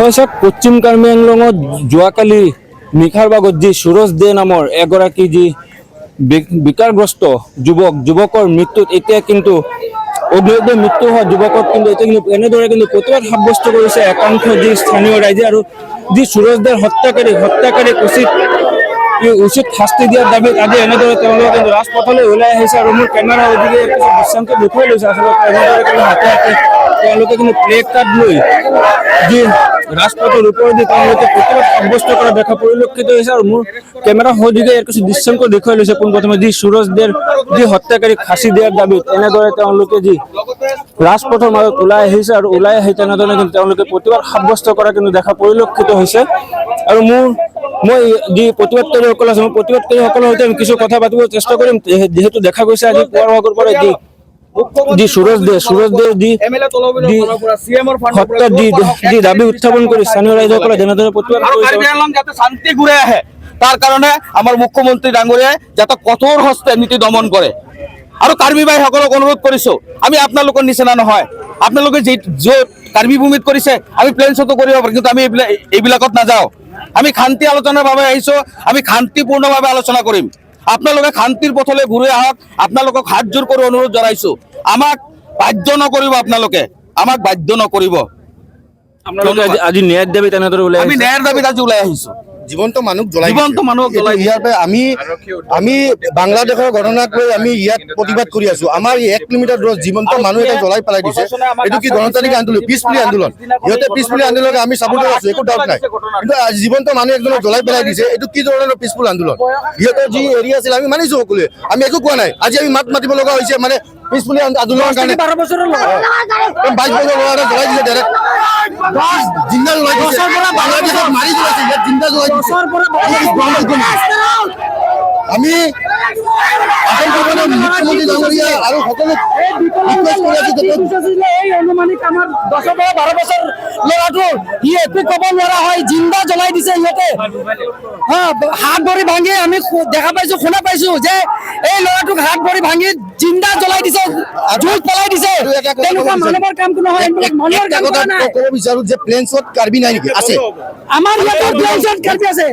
হয় পশ্চিম কাৰ্বি আংলঙত যোৱাকালি নিশাৰ ভাগত যি সুৰজ দে নামৰ এগৰাকী যি বিকাৰগ্ৰস্ত যুৱকৰ মৃত্যুত এতিয়া কিন্তু অগ্নিদে মৃত্যু হোৱা যুৱকক কিন্তু এতিয়া কিন্তু এনেদৰে কিন্তু প্ৰতিবাদ সাব্যস্ত কৰিছে একাংশ যি স্থানীয় ৰাইজে আৰু যি সুৰজ দেৰ হত্যাকাৰীক উচিত শাস্তি দিয়াৰ দাবীত আজি এনেদৰে তেওঁলোকে কিন্তু ৰাজপথলৈ ওলাই আহিছে আৰু মোৰ কেমেৰা ওদিকে দৃশ্যাংশ দেখুৱাই লৈছে আচলতে এনেদৰে কিন্তু হাতে তেওঁলোকে কিন্তু প্লে কাৰ্ড লৈ যি ৰাজপথৰ ওপৰেদি তেওঁলোকে প্ৰতিবাদ সাব্যস্ত কৰা দেখা পৰিলক্ষিত হৈছে আৰু মোৰ কেমেৰা সহযোগে কিছু দৃশ্যাংশ দেখুৱাই লৈছে পোনপ্ৰথমে যি সুৰজ দেৰ যি হত্যাকাৰীক ফাঁচি দিয়াৰ দাবীত এনেদৰে তেওঁলোকে যি ৰাজপথৰ মাজত ওলাই আহিছে আৰু ওলাই আহি তেনেদৰে কিন্তু তেওঁলোকে প্ৰতিবাদ সাব্যস্ত কৰা কিন্তু দেখা পৰিলক্ষিত হৈছে আৰু মই যি প্ৰতিবাদকাৰীসকল আছে মই প্ৰতিবাদকাৰীসকলৰ সৈতে কিছু কথা পাতিব চেষ্টা কৰিম যিহেতু দেখা গৈছে আজি পুৱাৰ ভাগৰ পৰা যি সুৰজ দে যি হত্যা যি দাবী উত্থাপন কৰি স্থানীয় ৰাইজসকলে যেনেদৰে প্ৰতিবাদ কৰিছে যাতে শান্তি ঘুৰে আহে তাৰ কাৰণে আমাৰ মুখ্যমন্ত্ৰী ডাঙৰীয়াই যাতে কঠোৰ হস্তে নীতি দমন কৰে আৰু কাৰ্বি ভাইসকলক অনুৰোধ কৰিছো আমি আপোনালোকৰ নিচিনা নহয় আপোনালোকে যে কাৰ্বি ভূমিত কৰিছে আমি প্লেনছতো কৰিব পাৰো কিন্তু আমি এইবিলাকত নাযাওঁ আমি শান্তি আলোচনাৰ বাবে আহিছো আমি শান্তিপূৰ্ণভাৱে আলোচনা কৰিম আপোনালোকে শান্তিৰ পথলৈ ঘূৰি আহক আপোনালোকক হাত জোৰ কৰি অনুৰোধ জনাইছো আমাক বাধ্য নকৰিব আপোনালোকে আমাক বাধ্য নকৰিব আজি ন্যায়ৰ দাবীত তেনেদৰে ওলাই আমি ন্যায়ৰ দাবীত আজি ওলাই আহিছো জীবন্ত মানুহ জ্বলাই ইয়াতে আমি বাংলাদেশৰ ঘটনাক লৈ আমি ইয়াত প্ৰতিবাদ কৰি আছো আমাৰ 1 কিলোমিটাৰ দূৰত জীবন্ত মানুহ এটা জ্বলাই পেলাই দিছে এইটো কি গণতান্ত্ৰিক আন্দোলন পিছপৰি আন্দোলন ইহঁতে পিছপৰি আন্দোলনক আমি সাপোৰ্ট আছো একো ডাউট নাই কিন্তু জীবন্ত মানুহ একজনক জ্বলাই পেলাই দিছে এইটো কি ধৰণৰ পিছপৰি আন্দোলন ইহঁতৰ যি এৰিয়া আছিল আমি মানিছো সকলোৱে আমি একো কোৱা নাই আজি আমি মাত মাতিব লগা হৈছে মানে পিছপৰি আন্দোলনৰ কাৰণে 22 বছৰৰ ল'ৰা এটা জ্বলাই দিছে ডাইৰেক্ট জিন্দা জ্বলাই দিছে বাংলাদেশত মাৰি দিছে ইয়াত জিন্দা জ্বলাই আমি মুখ্যমন্ত্ৰী ডাঙৰীয়া আৰু সকলো এই অনুমানিক আমাৰ 10 পৰা 12 বছৰ ল'ৰাটো ই একো ক'ব নোৱাৰা হয় জিন্দা জ্বলাই দিছে ইহঁতে হাত ভৰি ভাঙি আমি দেখা পাইছো শুনা পাইছো যে এই ল'ৰাটোক হাত ভৰি ভাঙি জিন্দা জ্বলাই দিছে জুই পেলাই দিছে তেনেকুৱা মানৱৰ কাম কোনো হয় মনৰ কাম নাই ক'ব বিচাৰো যে প্লেনছত কাৰ্বি নাই নেকি আছে আমাৰ ইয়াতে প্লেনছত কাৰ্বি আছে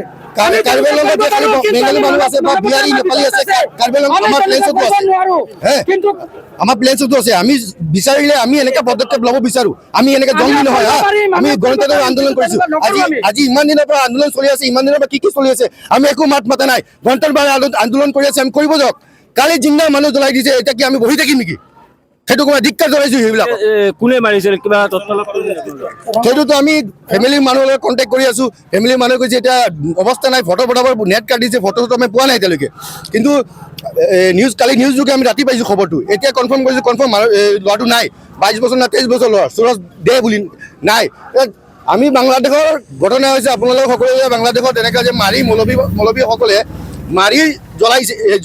আমাৰ প্লেনছতো আছে আমি বিচাৰিলে আমি এনেকা পদক্ষেপ ল'ব বিচাৰো আমি এনেকে জংগী নহয় আমি গণতান্ত্ৰিক আন্দোলন কৰিছো আজি ইমান দিনৰ পৰা আন্দোলন চলি আছে ইমান দিনৰ পৰা কি চলি আছে আমি একো মাত মাতা নাই গণতান্ত্ৰিক আন্দোলন কৰি আছে আমি কৰিব যাওক কালি জিন্দা মানুহ জ্বলাই দিছে এতিয়া কি আমি বহি থাকিম নেকি সেইটো কোৱা ধিক্কাৰ জনাইছো সেইবিলাক কোনে মাৰিছিল কিবা তথ্য সেইটোতো আমি ফেমিলিৰ মানুহৰ লগত কণ্টেক্ট কৰি আছো ফেমিলিৰ মানুহে কৈছে এতিয়া অৱস্থা নাই ফটো পঠাবৰ নেট কাট দিছে ফটোটো আমি পোৱা নাই এতিয়ালৈকে কিন্তু কালি নিউজ যোগে আমি ৰাতি পাইছো খবৰটো এতিয়া কনফাৰ্ম কৰিছো কনফাৰ্ম ল'ৰাটো নাই 22 বছৰ না 23 বছৰ ল'ৰা সুৰজ দে বুলি নাই আমি বাংলাদেশৰ ঘটনা হৈছে আপোনালোক সকলোৱে বাংলাদেশত এনেকৈ যে মাৰি মৌলবীসকলে মাৰি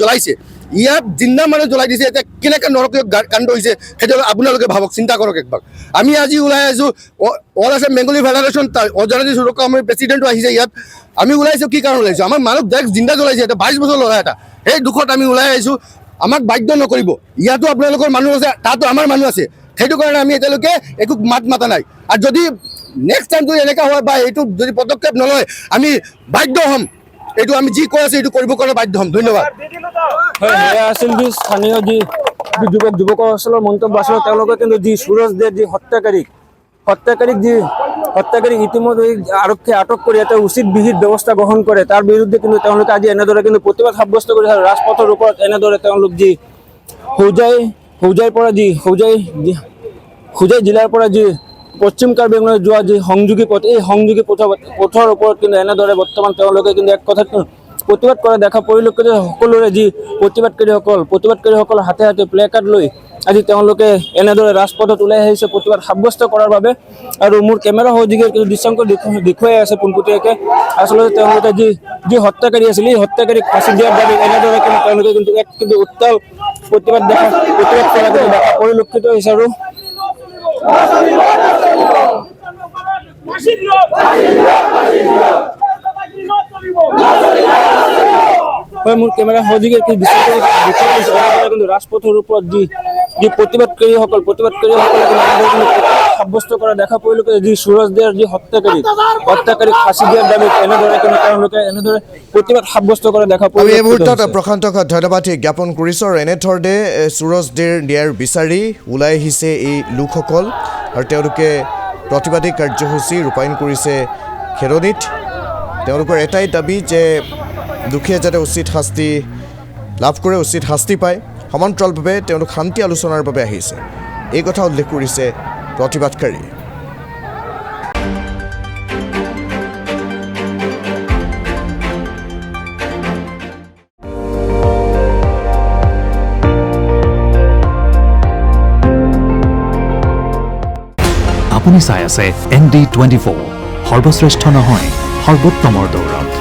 জ্বলাইছে ইয়াত জিন্দা মানুহ জ্বলাই দিছে এতিয়া কেনেকৈ নৰকীয় কাণ্ড হৈছে সেইটো আপোনালোকে ভাবক চিন্তা কৰক একবাৰ আমি আজি ওলাই আহিছোঁ অল আছাম বেংগলী ফেডাৰেশ্যন অজানদী সুৰক্ষা আমাৰ প্ৰেচিডেণ্টো আহিছে ইয়াত আমি ওলাইছোঁ কি কাৰণ ওলাইছোঁ আমাৰ মানুহ ডাইৰেক্ট জিন্দা জ্বলাইছে এটা 22 বছৰ ল'ৰা এটা সেই দুখত আমি ওলাই আহিছোঁ আমাক বাধ্য নকৰিব ইয়াতো আপোনালোকৰ মানুহ আছে তাতো আমাৰ মানুহ আছে সেইটো কাৰণে আমি এতিয়ালৈকে একো মাত মাতা নাই আৰু যদি নেক্সট টাইম যদি এনেকুৱা হয় বা এইটো যদি পদক্ষেপ নলয় আমি বাধ্য হ'ম এইটো আমি যি কৈ আছো এইটো কৰিব কাৰণে বাধ্য হ'ম ধন্যবাদ এয়া আছিল যি স্থানীয় যি যুৱকসকলৰ মন্তব্য আছিল তেওঁলোকে কিন্তু যি সুৰজ দে যি হত্যাকাৰীক ইতিমধ্যে আৰক্ষীয়ে আটক কৰি এটা উচিত বিহিত ব্যৱস্থা গ্ৰহণ কৰে তাৰ বিৰুদ্ধে কিন্তু তেওঁলোকে আজি এনেদৰে কিন্তু প্ৰতিবাদ সাব্যস্ত কৰিছে ৰাজপথৰ ওপৰত এনেদৰে তেওঁলোক যি হোজাই জিলাৰ পৰা যি পশ্চিম কাৰ্বি আংলঙত যোৱা যি সংযোগী পথ এই সংযোগী পথৰ ওপৰত কিন্তু এনেদৰে বৰ্তমান তেওঁলোকে কিন্তু এক কথাত প্ৰতিবাদ কৰা দেখা পৰিলক্ষিত সকলোৰে যি প্ৰতিবাদকাৰীসকল হাতে হাতে প্লে কাৰ্ড লৈ আজি তেওঁলোকে এনেদৰে ৰাজপথত ওলাই আহিছে প্ৰতিবাদ সাব্যস্ত কৰাৰ বাবে আৰু মোৰ কেমেৰা সহযোগী কিন্তু দৃশ্যাংশ দেখুৱাই আছে পোনপটীয়াকৈ আচলতে তেওঁলোকে যি হত্যাকাৰী আছিল এই হত্যাকাৰীক ফাঁচি দিয়াৰ বাবে এনেদৰে কিন্তু তেওঁলোকে কিন্তু উত্তাল প্ৰতিবাদ কৰা কিন্তু দেখা পৰিলক্ষিত হৈছে আৰু মোৰ কেমেৰা সহযোগী কিন্তু ৰাজপথৰ ওপৰত যি প্ৰতিবাদকাৰীসকলে সাব্যস্ত কৰা দেখা পোৱা লোকে যি সুৰজ দেৰ যি হত্যাকাৰীক ফাঁচি দিয়াৰ দাবীত এনেদৰে কিন্তু তেওঁলোকে এনেদৰে প্ৰতিবাদ সাব্যস্ত কৰা দেখা পোৱা আমি এই মুহূৰ্তত প্ৰশান্তক ধন্যবাদ জ্ঞাপন কৰিছোঁ আৰু এনেধৰণে সুৰজ দেৰ ন্যায় বিচাৰি ওলাই আহিছে এই লোকসকল আৰু তেওঁলোকে প্ৰতিবাদী কাৰ্যসূচী ৰূপায়ণ কৰিছে খেৰনিত তেওঁলোকৰ এটাই দাবী যে দুখীয়া যাতে উচিত শাস্তি লাভ কৰে উচিত শাস্তি পায় সমান্তৰালভাৱে তেওঁলোক শান্তি আলোচনাৰ বাবে আহিছে এই কথা উল্লেখ কৰিছে প্ৰতিবাদকাৰীয়ে আপুনি চাই আছে ND24 সৰ্বশ্ৰেষ্ঠ নহয় সৰ্বোত্তমৰ দৌৰত